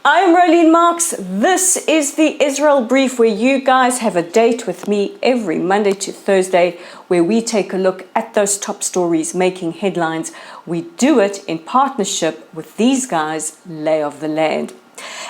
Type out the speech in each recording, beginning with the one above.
I'm Rolene Marks. This is the Israel Brief, where you guys have a date with me every Monday to Thursday, where we take a look at those top stories making headlines. We do it in partnership with these guys, Lay of the Land.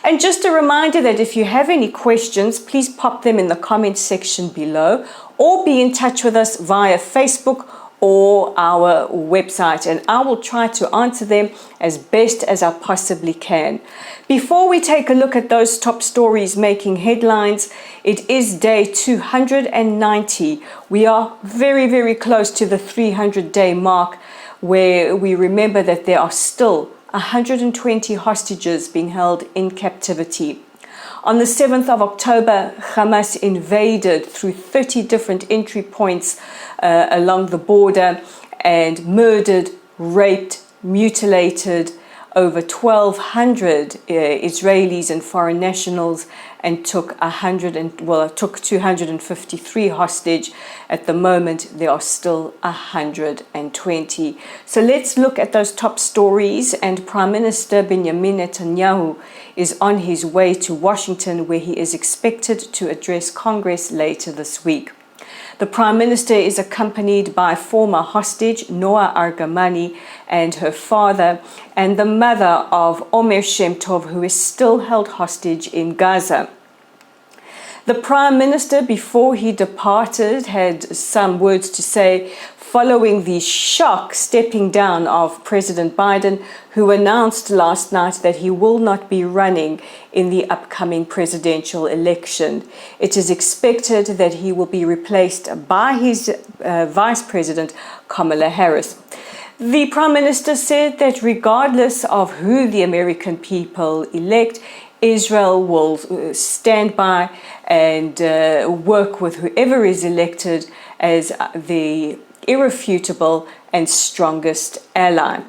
And just a reminder that if you have any questions, please pop them in the comments section below, or be in touch with us via Facebook or our website, and I will try to answer them as best as I possibly can. Before we take a look at those top stories making headlines, it is day 290. We are very, very close to the 300-day mark, where we remember that there are still 120 hostages being held in captivity. On the 7th of October, Hamas invaded through 30 different entry points along the border and murdered, raped, mutilated over 1,200 Israelis and foreign nationals, and took 253 hostage. At the moment, there are still 120. So let's look at those top stories. And Prime Minister Benjamin Netanyahu is on his way to Washington, where he is expected to address Congress later this week. The Prime Minister is accompanied by former hostage Noa Argamani and her father, and the mother of Omer Shem Tov, who is still held hostage in Gaza. The Prime Minister, before he departed, had some words to say following the shock stepping down of President Biden, who announced last night that he will not be running in the upcoming presidential election. It is expected that he will be replaced by his Vice President, Kamala Harris. The Prime Minister said that regardless of who the American people elect, Israel will stand by and work with whoever is elected as the irrefutable and strongest ally.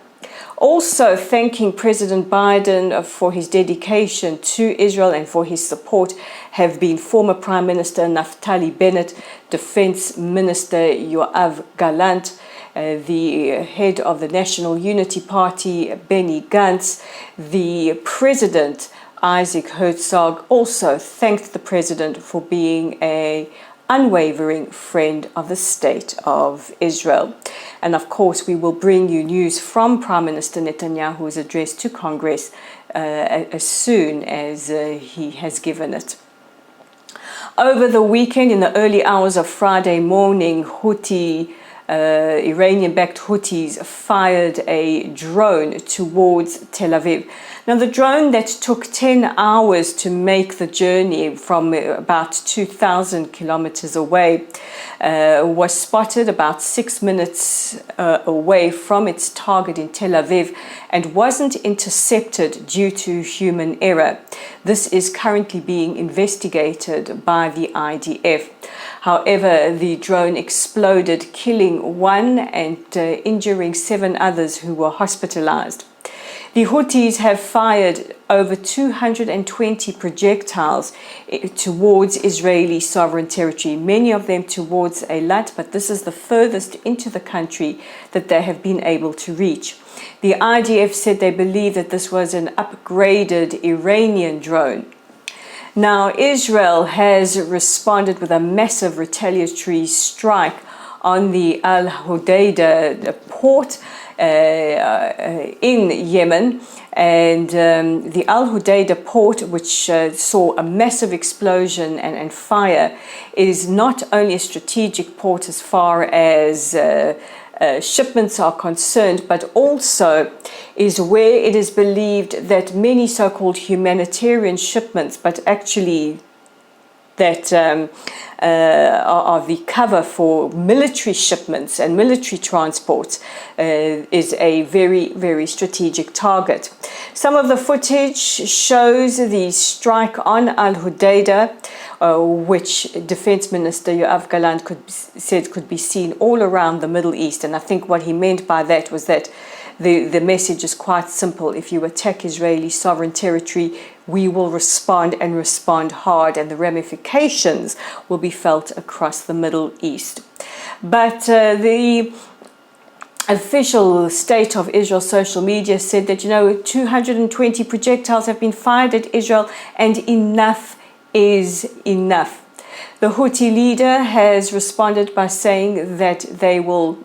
Also thanking President Biden for his dedication to Israel and for his support have been former Prime Minister Naftali Bennett, Defense Minister Yoav Gallant, the head of the National Unity Party, Benny Gantz, the President Isaac Herzog also thanked the President for being an unwavering friend of the State of Israel. And of course, we will bring you news from Prime Minister Netanyahu's address to Congress as soon as he has given it. Over the weekend, in the early hours of Friday morning, Iranian-backed Houthis fired a drone towards Tel Aviv. Now, the drone that took 10 hours to make the journey from about 2,000 kilometers away was spotted about 6 minutes away from its target in Tel Aviv and wasn't intercepted due to human error. This is currently being investigated by the IDF. However, the drone exploded, killing one and injuring 7 others who were hospitalized. The Houthis have fired over 220 projectiles towards Israeli sovereign territory, many of them towards Eilat, but this is the furthest into the country that they have been able to reach. The IDF said they believe that this was an upgraded Iranian drone. Now, Israel has responded with a massive retaliatory strike on the Al Hudaydah port in Yemen, and the Al Hudaydah port, which saw a massive explosion and fire, is not only a strategic port as far as shipments are concerned, but also is where it is believed that many so-called humanitarian shipments, but actually that are the cover for military shipments and military transports, is a very, very strategic target. Some of the footage shows the strike on Al Hudaydah, which Defense Minister Yoav Gallant said could be seen all around the Middle East. And I think what he meant by that was that the message is quite simple. If you attack Israeli sovereign territory, we will respond and respond hard, and the ramifications will be felt across the Middle East. But the official state of Israel social media said that, 220 projectiles have been fired at Israel and enough is enough. The Houthi leader has responded by saying that they will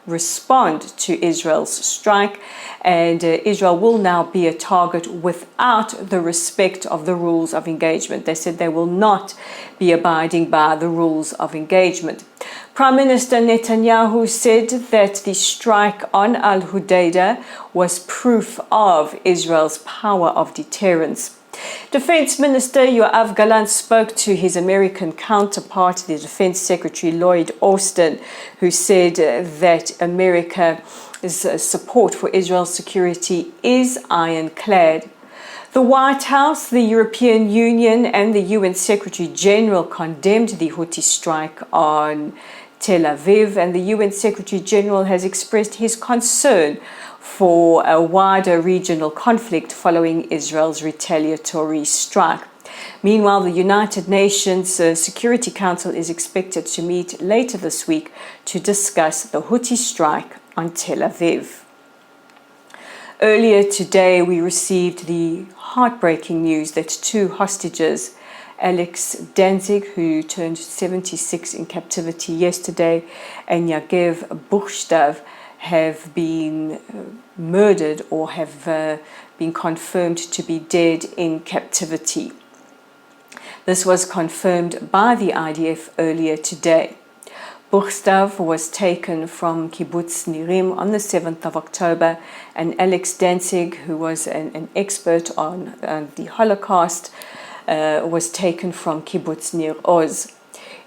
respond to Israel's strike, and Israel will now be a target without the respect of the rules of engagement. They said they will not be abiding by the rules of engagement. Prime Minister Netanyahu said that the strike on Al Hudaydah was proof of Israel's power of deterrence. Defense Minister Yoav Gallant spoke to his American counterpart, the Defense Secretary Lloyd Austin, who said that America's support for Israel's security is ironclad. The White House, the European Union, and the UN Secretary General condemned the Houthi strike on Tel Aviv, and the UN Secretary General has expressed his concern for a wider regional conflict following Israel's retaliatory strike. Meanwhile, the United Nations Security Council is expected to meet later this week to discuss the Houthi strike on Tel Aviv. Earlier today, we received the heartbreaking news that two hostages, Alex Danzig, who turned 76 in captivity yesterday, and Yagev Buchstav, have been murdered or have been confirmed to be dead in captivity. This was confirmed by the IDF earlier today. Buchstav was taken from Kibbutz Nirim on the 7th of October, and Alex Danzig, who was an expert on the Holocaust, was taken from Kibbutz Nir Oz.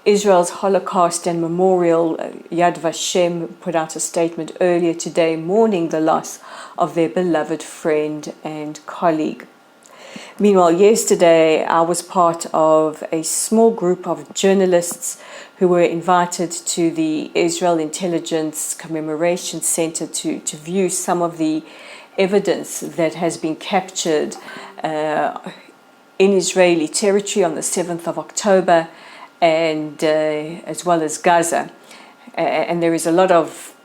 Israel's Holocaust and Memorial Yad Vashem put out a statement earlier today mourning the loss of their beloved friend and colleague. Meanwhile, yesterday I was part of a small group of journalists who were invited to the Israel Intelligence Commemoration Center to view some of the evidence that has been captured in Israeli territory on the 7th of October, and as well as Gaza. And there is a lot of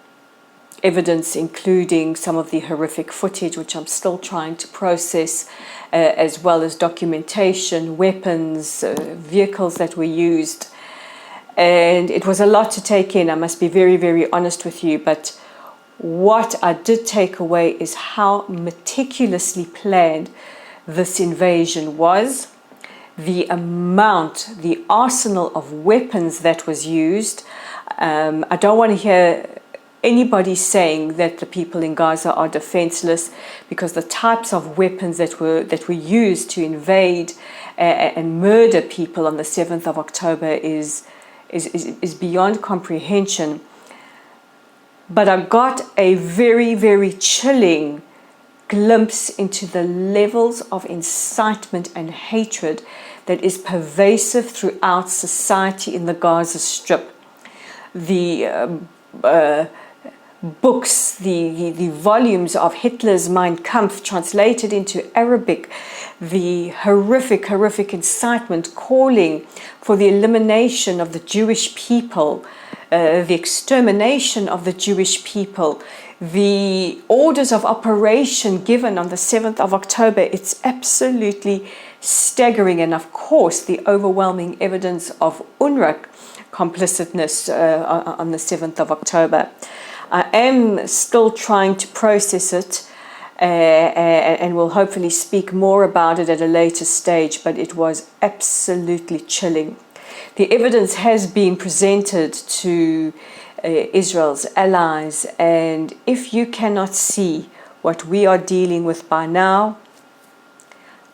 evidence, including some of the horrific footage, which I'm still trying to process, as well as documentation, weapons, vehicles that were used. And it was a lot to take in, I must be very, very honest with you. But what I did take away is how meticulously planned this invasion was. The amount, the arsenal of weapons that was used. I don't want to hear anybody saying that the people in Gaza are defenseless, because the types of weapons that were used to invade and murder people on the 7th of October is beyond comprehension. But I got a very, very chilling glimpse into the levels of incitement and hatred that is pervasive throughout society in the Gaza Strip. The books, the volumes of Hitler's Mein Kampf translated into Arabic, the horrific incitement calling for the elimination of the Jewish people, the extermination of the Jewish people, the orders of operation given on the 7th of October. It's absolutely staggering. And of course, the overwhelming evidence of UNRWA complicitness on the 7th of October. I am still trying to process it and will hopefully speak more about it at a later stage, but it was absolutely chilling. The evidence has been presented to Israel's allies, and if you cannot see what we are dealing with by now,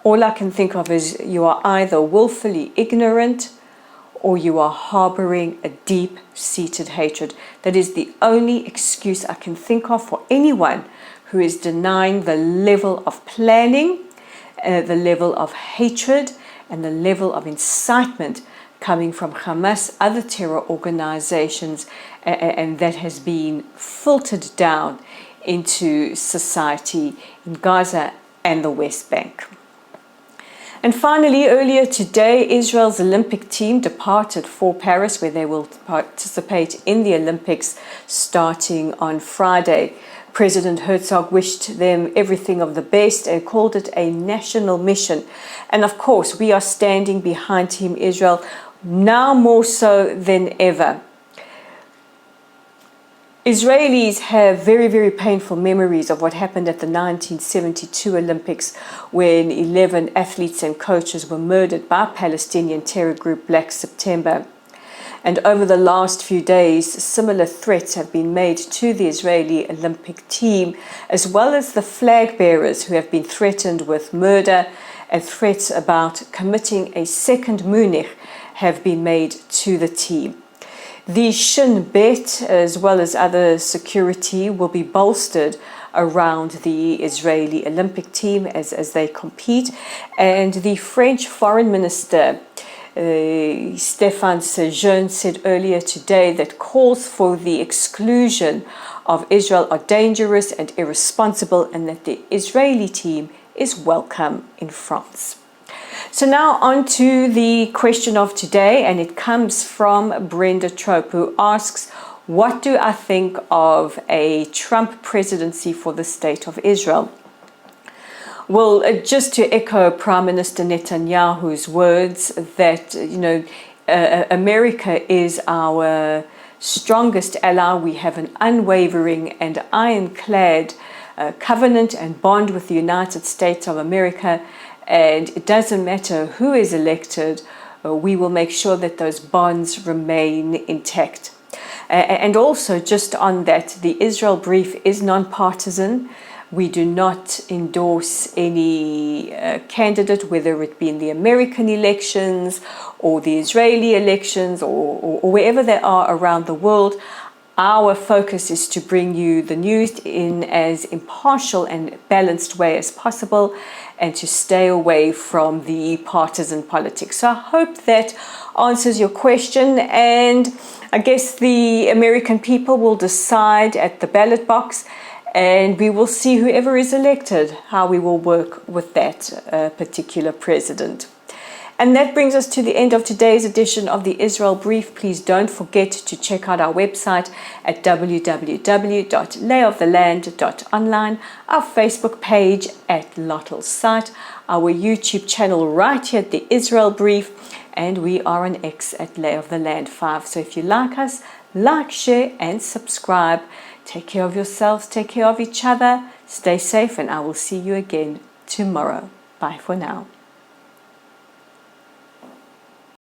all I can think of is you are either willfully ignorant or you are harboring a deep-seated hatred. That is the only excuse I can think of for anyone who is denying the level of planning, the level of hatred, and the level of incitement coming from Hamas, other terror organizations, and that has been filtered down into society in Gaza and the West Bank. And finally, earlier today, Israel's Olympic team departed for Paris, where they will participate in the Olympics starting on Friday. President Herzog wished them everything of the best and called it a national mission. And of course, we are standing behind Team Israel now more so than ever. Israelis have very, very painful memories of what happened at the 1972 Olympics, when 11 athletes and coaches were murdered by Palestinian terror group Black September. And over the last few days, similar threats have been made to the Israeli Olympic team, as well as the flag bearers who have been threatened with murder, and threats about committing a second Munich have been made to the team. The Shin Bet, as well as other security, will be bolstered around the Israeli Olympic team as they compete. And the French Foreign Minister, Stéphane Séjourné, said earlier today that calls for the exclusion of Israel are dangerous and irresponsible, and that the Israeli team is welcome in France. So now on to the question of today, and it comes from Brenda Trope, who asks, what do I think of a Trump presidency for the state of Israel? Well, just to echo Prime Minister Netanyahu's words that, America is our strongest ally. We have an unwavering and ironclad covenant and bond with the United States of America. And it doesn't matter who is elected, we will make sure that those bonds remain intact. And also, just on that, the Israel brief is non-partisan. We do not endorse any candidate, whether it be in the American elections or the Israeli elections or wherever they are around the world. Our focus is to bring you the news in as impartial and balanced way as possible, and to stay away from the partisan politics. So I hope that answers your question, and I guess the American people will decide at the ballot box, and we will see whoever is elected, how we will work with that particular president. And that brings us to the end of today's edition of the Israel Brief. Please don't forget to check out our website at www.layoftheland.online, our Facebook page at Lottel's site, our YouTube channel right here at the Israel Brief, and we are on X at Lay of the Land 5. So if you like us, like, share, and subscribe. Take care of yourselves, take care of each other, stay safe, and I will see you again tomorrow. Bye for now.